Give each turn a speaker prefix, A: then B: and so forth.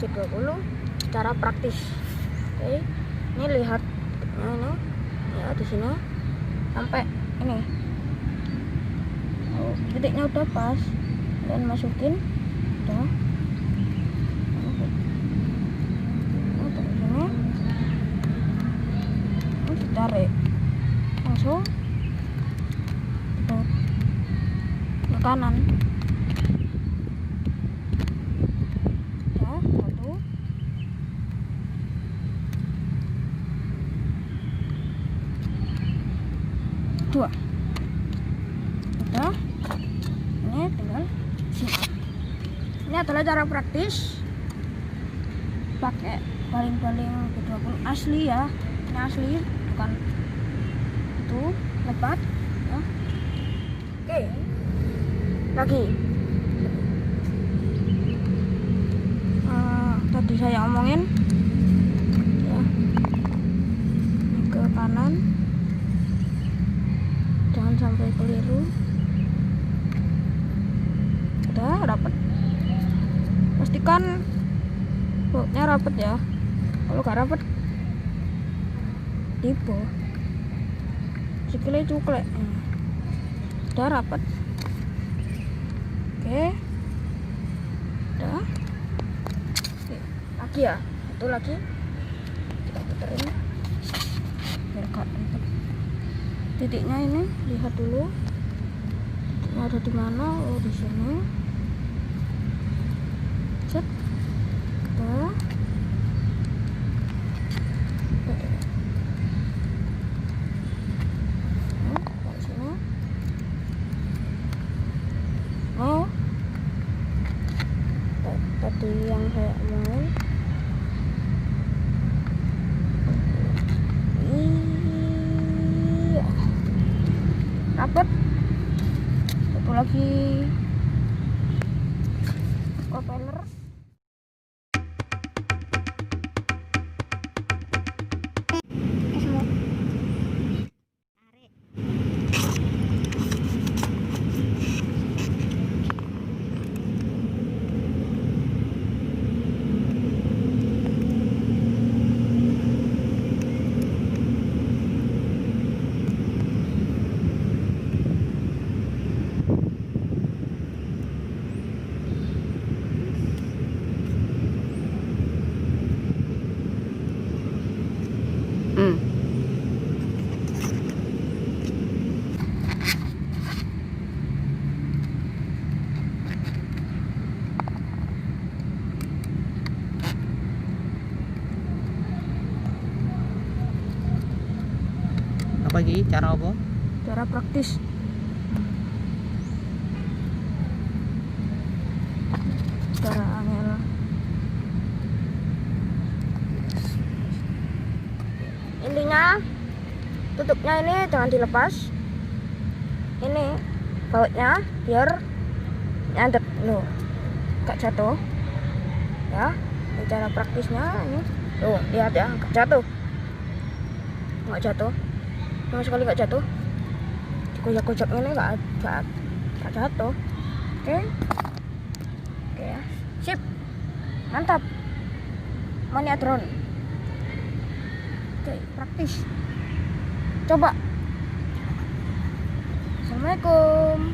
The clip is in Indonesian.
A: G20 secara praktis. Oke, ini lihat ini ya di sini sampai ini. Oh, titiknya udah pas dan masukin udah. Dari sini ini ditarik langsung ke kanan. Ya, satu. Dua. Udah. Ini tinggal siap. Ini adalah cara praktis pakai baling-baling G20 asli ya. Ini asli, bukan itu lebat ya. Oke, lagi tadi saya omongin ya, ke kanan, jangan sampai keliru. Udah rapet, pastikan bautnya rapet ya. Kalau gak rapet tipe sikile cuklek. Udah rapet. Oke, udah. Oke, lagi ya, satu lagi kita puterin biar gak ribet. Titiknya ini lihat dulu, titiknya ada di mana. Oh, di sini. Set. Udah. Oh, tadi yang saya omongin. Iya, rapet. Satu lagi propeller.
B: Apa lagi? Cara apa?
A: Cara praktis. Cara angel. Intinya tutupnya ini jangan dilepas. Ini bautnya biar nyantet loh, gak jatuh ya. Ini cara praktisnya ini. Tuh, lihat ya, gak jatuh. Gak jatuh. Sama sekali gak jatuh. Dikoyak-koyak ini gak jatuh. Oke. Oke ya. Sip. Mantap. Mania drone. Oke, praktis. Coba. Assalamualaikum.